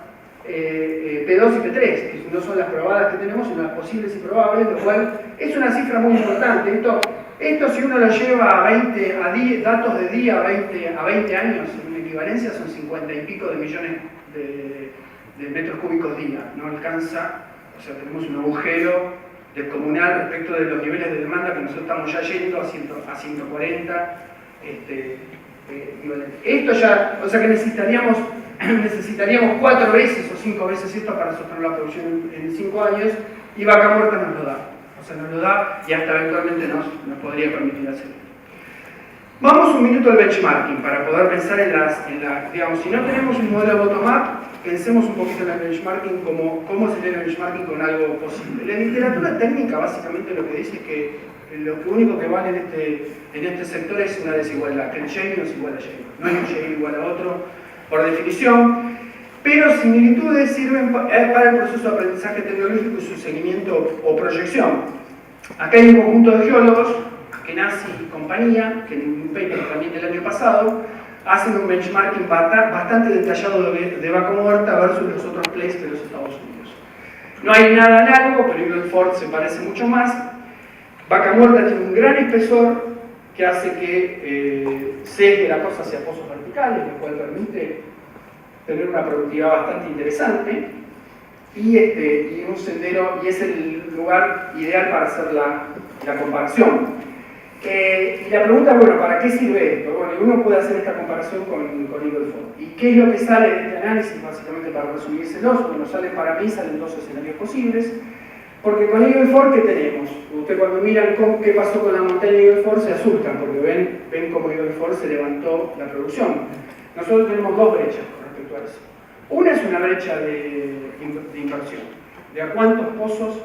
P2 y P3, que no son las probadas que tenemos, sino las posibles y probables, lo cual es una cifra muy importante. Esto si uno lo lleva a datos de día a 20 años, en una equivalencia son 50 y pico de millones de metros cúbicos día. No alcanza, o sea, tenemos un agujero descomunal respecto de los niveles de demanda que nosotros estamos ya yendo a 140. Esto ya, o sea que necesitaríamos 4 veces o 5 veces esto para sostener la producción en 5 años, y Vaca Muerta nos lo da. O sea, nos lo da y hasta eventualmente nos podría permitir hacerlo. Vamos un minuto al benchmarking para poder pensar digamos, si no tenemos un modelo bottom-up, pensemos un poquito en el benchmarking, cómo sería el benchmarking con algo posible. La literatura técnica básicamente lo que dice es que lo único que vale en este sector es una desigualdad, que el shale no es igual a shale. No hay un shale igual a otro, por definición, pero similitudes sirven para el proceso de aprendizaje tecnológico y su seguimiento o proyección. Acá hay un conjunto de geólogos, Kenasi y compañía, que en un paper también del año pasado, hacen un benchmarking bastante detallado de Vaca Muerta versus los otros plays de los Estados Unidos. No hay nada análogo, pero Eagle Ford se parece mucho más. Vaca Muerta tiene un gran espesor que hace que sesgue la cosa hacia pozos verticales, lo cual permite tener una productividad bastante interesante, y un sendero, y es el lugar ideal para hacer la comparación. Y la pregunta, bueno, ¿para qué sirve esto? Bueno, uno puede hacer esta comparación con Eagle Ford. ¿Y qué es lo que sale de este análisis? Básicamente, para resumírselos, bueno, para mí salen dos escenarios posibles. Porque con Eagle Ford, ¿qué tenemos? Ustedes cuando miran qué pasó con la montaña de Eagle Ford se asustan, porque ven cómo Eagle Ford se levantó la producción. Nosotros tenemos dos brechas con respecto a eso. Una es una brecha de inversión, de a cuántos pozos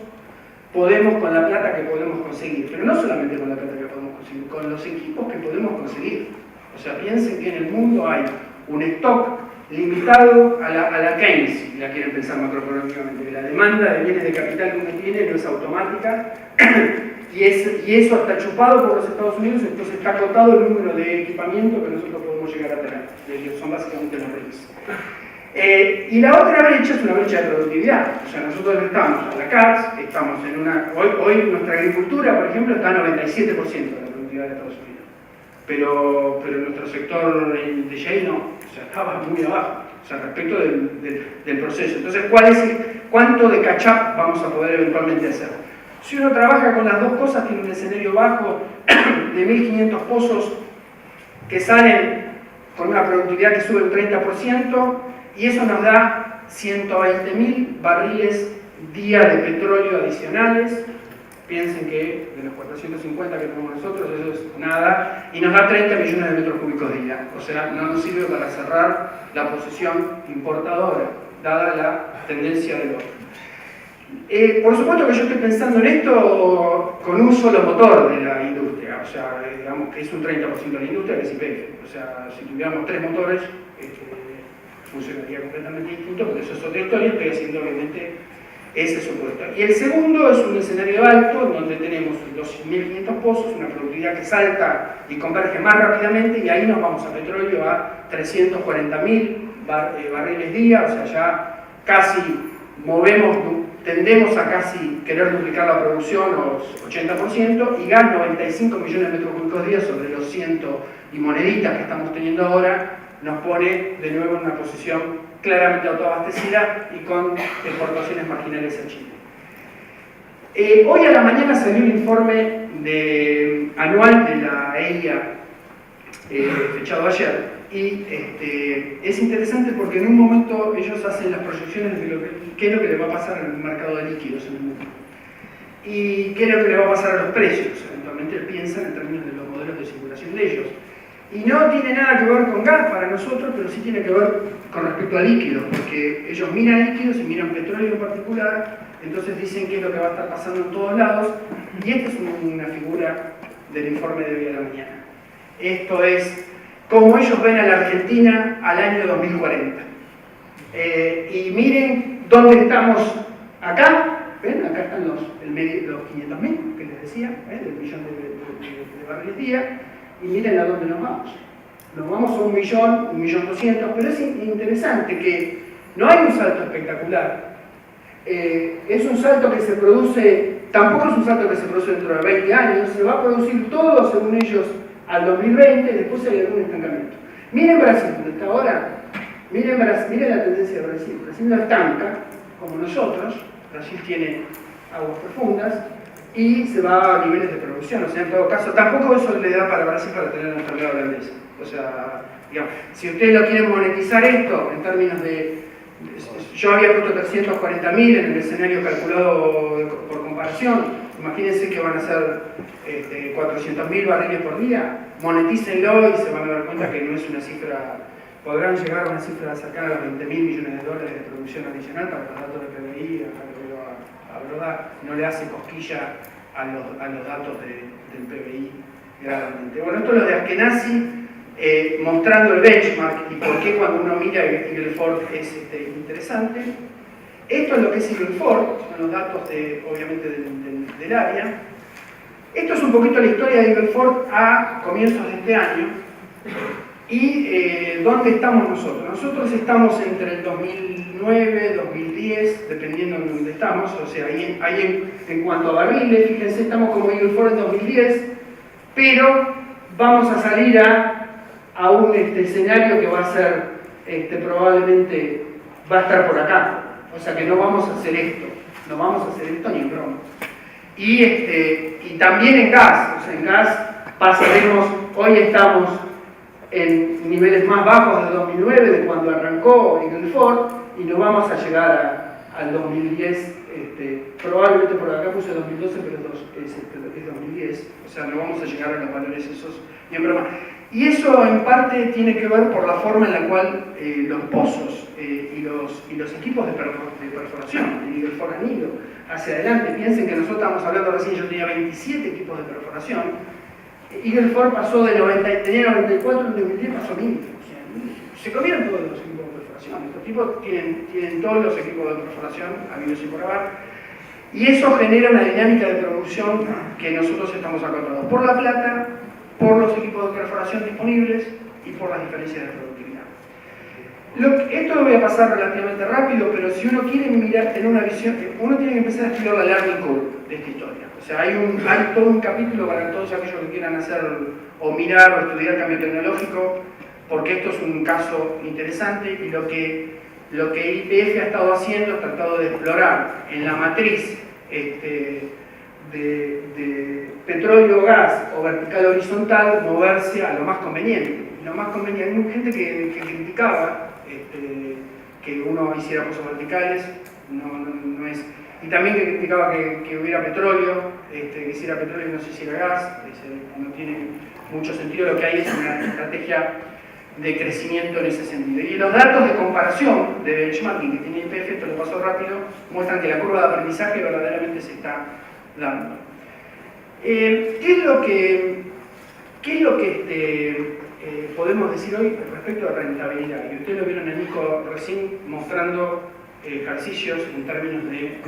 podemos con la plata que podemos conseguir, pero no solamente con la plata que podemos conseguir, con los equipos que podemos conseguir. O sea, piensen que en el mundo hay un stock limitado a la Keynes, si la quieren pensar macroeconómicamente, que la demanda de bienes de capital que uno tiene no es automática, y eso está chupado por los Estados Unidos, entonces está acotado el número de equipamiento que nosotros podemos llegar a tener, que son básicamente los RICs. Y la otra brecha es una brecha de productividad. O sea, nosotros estamos a la CARS, estamos en una... Hoy nuestra agricultura, por ejemplo, está a 97% de la productividad de Estados Unidos. Pero nuestro sector de Shell no, o sea, estaba muy abajo, o sea, respecto del proceso. Entonces, ¿cuánto de catch-up vamos a poder eventualmente hacer? Si uno trabaja con las dos cosas, tiene un escenario bajo de 1.500 pozos que salen con una productividad que sube el 30%, y eso nos da 120.000 barriles día de petróleo adicionales. Piensen que de los 450 que tenemos nosotros, eso es nada, y nos da 30 millones de metros cúbicos día. O sea, no nos sirve para cerrar la posición importadora, dada la tendencia del oro. Por supuesto que yo estoy pensando en esto con un solo motor de la industria, o sea, digamos que es un 30% de la industria, que es YPF. O sea, si tuviéramos 3 motores, funcionaría completamente distinto, porque eso es otra historia. Estoy haciendo obviamente ese supuesto. Y el segundo es un escenario alto, donde tenemos los 1.500 pozos, una productividad que salta y converge más rápidamente, y ahí nos vamos a petróleo a 340.000 barriles día, o sea, ya casi tendemos a casi querer duplicar la producción, o 80%, y gas 95 millones de metros cúbicos día sobre los 100 y moneditas que estamos teniendo ahora, nos pone de nuevo en una posición claramente autoabastecida y con exportaciones marginales a Chile. Hoy a la mañana salió un informe anual de la EIA, fechado ayer, y es interesante porque en un momento ellos hacen las proyecciones de qué es lo que le va a pasar en el mercado de líquidos en el mundo y qué es lo que le va a pasar a los precios. Eventualmente piensan en términos de los modelos de simulación de ellos. Y no tiene nada que ver con gas para nosotros, pero sí tiene que ver con respecto a líquidos, porque ellos miran líquidos y miran petróleo en particular, entonces dicen qué es lo que va a estar pasando en todos lados, y esta es una figura del informe de hoy a la mañana. Esto es cómo ellos ven a la Argentina al año 2040. Y miren dónde estamos acá. ¿Ven? Acá están los 500.000 que les decía, del millón de barriles día. Y miren a dónde nos vamos. Nos vamos a 1.200.000, pero es interesante que no hay un salto espectacular. Es un salto que se produce, tampoco es un salto que se produce dentro de 20 años, se va a producir todo, según ellos, al 2020, después hay algún estancamiento. Miren Brasil, donde está ahora, miren la tendencia de Brasil. Brasil no estanca, como nosotros, Brasil tiene aguas profundas, y se va a niveles de producción. O sea, en todo caso, tampoco eso le da para Brasil para tener una enfermedad holandesa. O sea, digamos, si ustedes lo quieren monetizar esto en términos de... Yo había puesto 340.000 en el escenario calculado por comparación. Imagínense que van a ser 400.000 barriles por día. Monetícenlo y se van a dar cuenta que no es una cifra... Podrán llegar a una cifra cercana a los 20.000 millones de dólares de producción adicional para los datos de PBI, no le hace cosquilla a los datos del PBI gravemente. Bueno, esto es lo de Ashkenazi, mostrando el benchmark y por qué cuando uno mira Eagle Ford es interesante. Esto es lo que es Eagle Ford, son los datos obviamente del área. Esto es un poquito la historia de Eagle Ford a comienzos de este año. ¿Y dónde estamos nosotros? Nosotros estamos entre el 2009, 2010, dependiendo de dónde estamos, o sea, ahí en cuanto a barriles, fíjense, estamos como Eagle Ford en 2010, pero vamos a salir a un escenario que va a ser, probablemente, va a estar por acá, o sea que no vamos a hacer esto, no vamos a hacer esto ni en broma. Y también en gas, o sea, en gas pasaremos, hoy estamos en niveles más bajos de 2009, de cuando arrancó Eagle Ford, y no vamos a llegar al 2010, probablemente por acá puse 2012, pero es 2010, o sea, no vamos a llegar a los valores esos, ni en broma. Y eso en parte tiene que ver por la forma en la cual los pozos y los equipos de perforación en Eagle Ford han ido hacia adelante. Piensen que nosotros estamos hablando recién, yo tenía 27 equipos de perforación. Eagle Ford pasó de 90, tenía 94, en 2010 pasó 1000. O sea, se comieron todos los equipos de perforación. Estos tipos tienen todos los equipos de perforación, habidos y por haber. Y eso genera una dinámica de producción que nosotros estamos acostumbrados por la plata, por los equipos de perforación disponibles y por las diferencias de productividad. Esto lo voy a pasar relativamente rápido, pero si uno quiere mirar, tener una visión, uno tiene que empezar a estudiar la learning curve de esta historia. O sea, hay todo un capítulo para todos aquellos que quieran hacer o mirar o estudiar cambio tecnológico, porque esto es un caso interesante y lo que YPF ha estado haciendo es tratado de explorar en la matriz de petróleo, gas o vertical horizontal, moverse a lo más conveniente. Lo más conveniente, hay gente que criticaba que uno hiciera pozos verticales, no es. Y también que criticaba que hubiera petróleo, que hiciera petróleo y no se hiciera gas, no tiene mucho sentido. Lo que hay es una estrategia de crecimiento en ese sentido. Y los datos de comparación de benchmarking que tiene YPF, esto lo paso rápido, muestran que la curva de aprendizaje verdaderamente se está dando. ¿Qué es lo que podemos decir hoy respecto a rentabilidad? Y ustedes lo vieron a Nico recién mostrando ejercicios en términos de riesgo.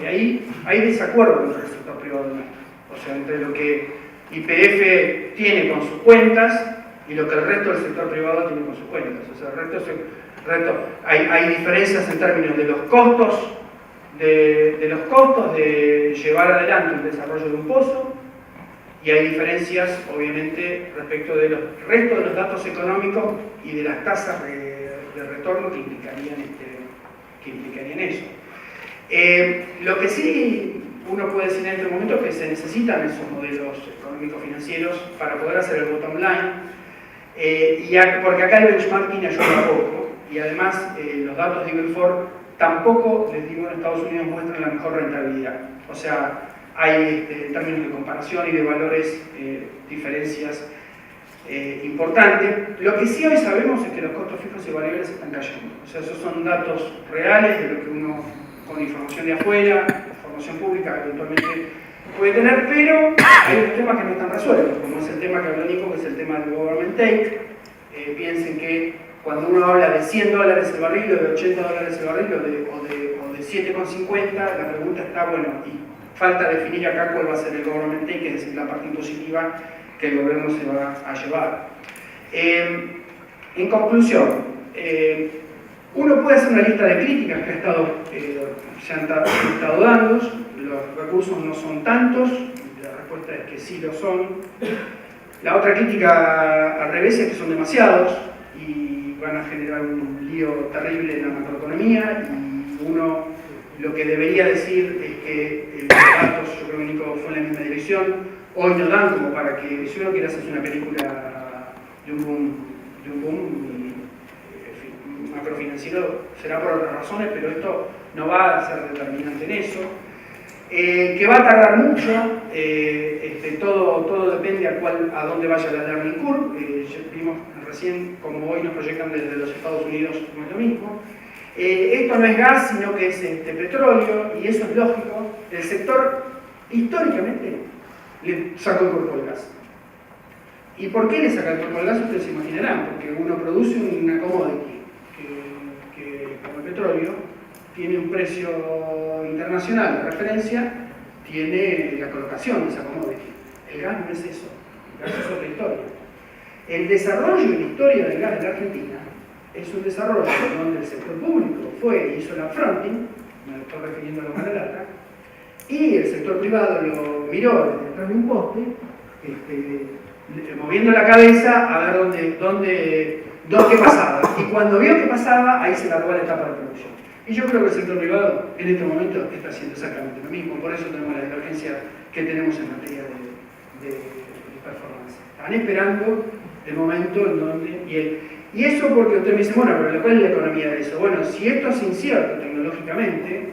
Y ahí hay desacuerdo entre el sector privado y nuestro. O sea, entre lo que YPF tiene con sus cuentas y lo que el resto del sector privado tiene con sus cuentas. O sea, hay diferencias en términos de los costos de llevar adelante el desarrollo de un pozo, y hay diferencias, obviamente, respecto de los restos de los datos económicos y de las tasas de retorno que implicarían eso. Lo que sí uno puede decir en este momento es que se necesitan esos modelos económicos financieros para poder hacer el bottom line, porque acá el benchmarking ayuda poco, y además los datos de Eagle Ford tampoco, les digo, en Estados Unidos muestran la mejor rentabilidad. O sea, hay en términos de comparación y de valores diferencias importantes. Lo que sí hoy sabemos es que los costos fijos y variables están cayendo. O sea, esos son datos reales de lo que uno, con información de afuera, información pública, eventualmente puede tener, pero hay otros temas que no están resueltos, como es el tema que habló Nico, que es el tema del government take. Piensen que cuando uno habla de $100 el barril, o de $80 el barril, o de 7,50, la pregunta está, bueno, y falta definir acá cuál va a ser el government take, es decir, la parte impositiva que el gobierno se va a llevar. En conclusión, uno puede hacer una lista de críticas que se han estado dando, los recursos no son tantos, la respuesta es que sí lo son. La otra crítica al revés es que son demasiados y van a generar un lío terrible en la macroeconomía, y uno lo que debería decir es que los datos, yo creo que Nico fue en la misma dirección, hoy no dan como para que, si uno quiere hacer una película de un boom macrofinanciero, será por otras razones, pero esto no va a ser determinante en eso. Que va a tardar mucho, todo depende a dónde vaya la learning curve. Vimos recién como hoy nos proyectan desde los Estados Unidos, no es lo mismo. Esto no es gas, sino que es petróleo, y eso es lógico. El sector, históricamente, le sacó el cuerpo al gas. ¿Y por qué le saca el cuerpo al gas? Ustedes se imaginarán, porque uno produce una commodity que como el petróleo, tiene un precio internacional de referencia, tiene la colocación de esa commodity. El gas no es eso, el gas es otra historia. El desarrollo y la historia del gas de la Argentina es un desarrollo donde el sector público fue y hizo el upfronting, me estoy refiriendo a lo mala lata, y el sector privado lo miró desde detrás de un poste, moviendo la cabeza a ver qué pasaba. Y cuando vio que pasaba, ahí se largó la etapa de producción. Y yo creo que el sector privado en este momento está haciendo exactamente lo mismo, por eso tenemos la divergencia que tenemos en materia de performance. Están esperando el momento en donde... Y eso porque usted me dice, bueno, pero ¿cuál es la economía de eso? Bueno, si esto es incierto tecnológicamente,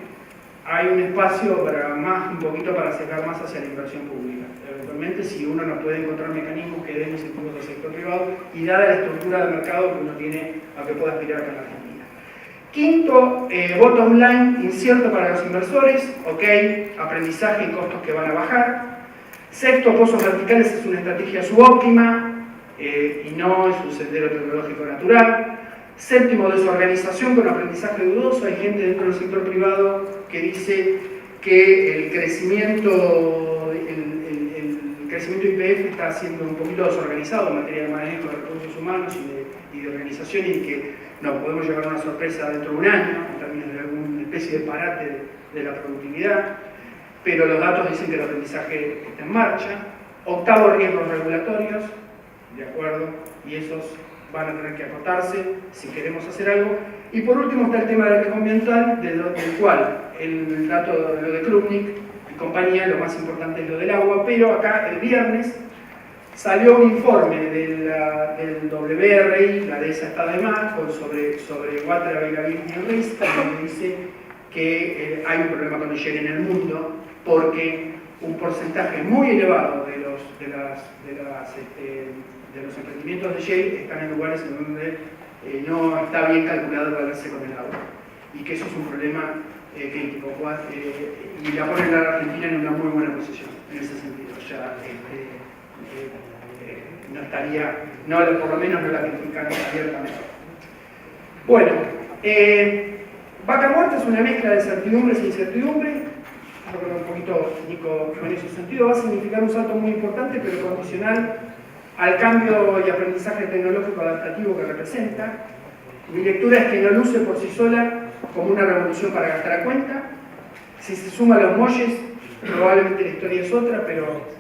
hay un espacio un poquito para acercar más hacia la inversión pública. Eventualmente, si uno no puede encontrar mecanismos que den incentivos al sector privado y dada la estructura del mercado que uno tiene a que pueda aspirar acá en la Argentina. Quinto, bottom line, incierto para los inversores, ok, aprendizaje y costos que van a bajar. Sexto, pozos verticales es una estrategia subóptima y no es un sendero tecnológico natural. Séptimo, desorganización con aprendizaje dudoso. Hay gente dentro del sector privado que dice que el crecimiento YPF está siendo un poquito desorganizado en materia de manejo de recursos humanos y de organización, y que nos podemos llevar a una sorpresa dentro de un año en términos de alguna especie de parate de la productividad, pero los datos dicen que el aprendizaje está en marcha. Octavo, riesgos regulatorios, de acuerdo, y esos van a tener que acotarse si queremos hacer algo. Y por último está el tema del riesgo ambiental, del cual el dato de lo de Krupnik y compañía, lo más importante es lo del agua, pero acá el viernes salió un informe del WRI, la DESA está de más, sobre Water Availability Risk, donde dice que hay un problema con el shale en el mundo, porque un porcentaje muy elevado de los emprendimientos de shale están en lugares en donde no está bien calculado el balance con el agua, y que eso es un problema crítico, y la pone a la Argentina en una muy buena posición en ese sentido. Ya no estaría, por lo menos no la critican abiertamente. Bueno, Vaca Muerta es una mezcla de certidumbres e incertidumbre. Yo creo que un poquito Nico en ese sentido va a significar un salto muy importante, pero condicional al cambio y aprendizaje tecnológico adaptativo que representa. Mi lectura es que no luce por sí sola como una revolución para gastar a cuenta. Si se suma a los molles, probablemente la historia es otra, pero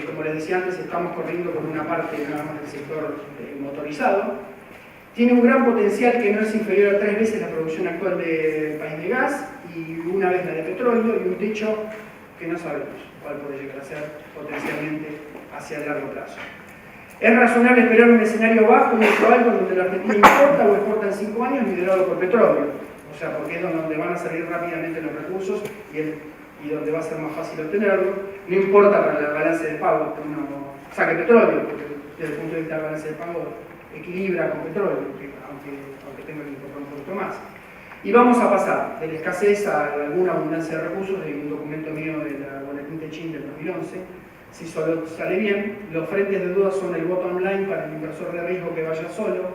como les decía antes, estamos corriendo con una parte nada más del sector motorizado. Tiene un gran potencial que no es inferior a 3 veces la producción actual del país de gas y 1 vez la de petróleo, y un techo que no sabemos cuál puede llegar a ser potencialmente hacia el largo plazo. ¿Es razonable esperar un escenario bajo y otro alto donde la Argentina importa o exporta en 5 años liderado por petróleo? O sea, porque es donde van a salir rápidamente los recursos y donde va a ser más fácil obtenerlo. No importa para el balance de pago que uno saque petróleo, porque desde el punto de vista del balance de pago equilibra con petróleo, aunque tenga que importar un poquito más. Y vamos a pasar de la escasez a alguna abundancia de recursos, de un documento mío de la Boletín Techín del 2011. Si solo sale bien, los frentes de duda son el bottom line para el inversor de riesgo que vaya solo,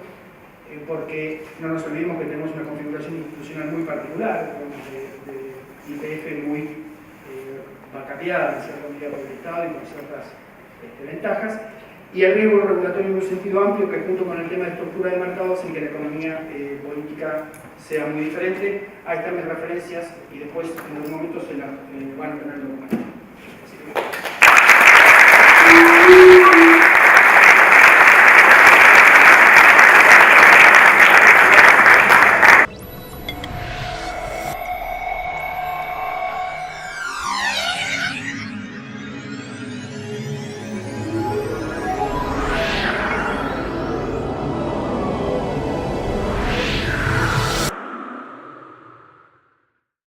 porque no nos olvidemos que tenemos una configuración institucional muy particular, de YPF muy vacateada en cierta medida por el Estado y con ciertas ventajas, y el riesgo regulatorio en un sentido amplio, que junto con el tema de estructura de mercados en que la economía política sea muy diferente. Ahí están mis referencias y después en algún momento se las van a tener en documento.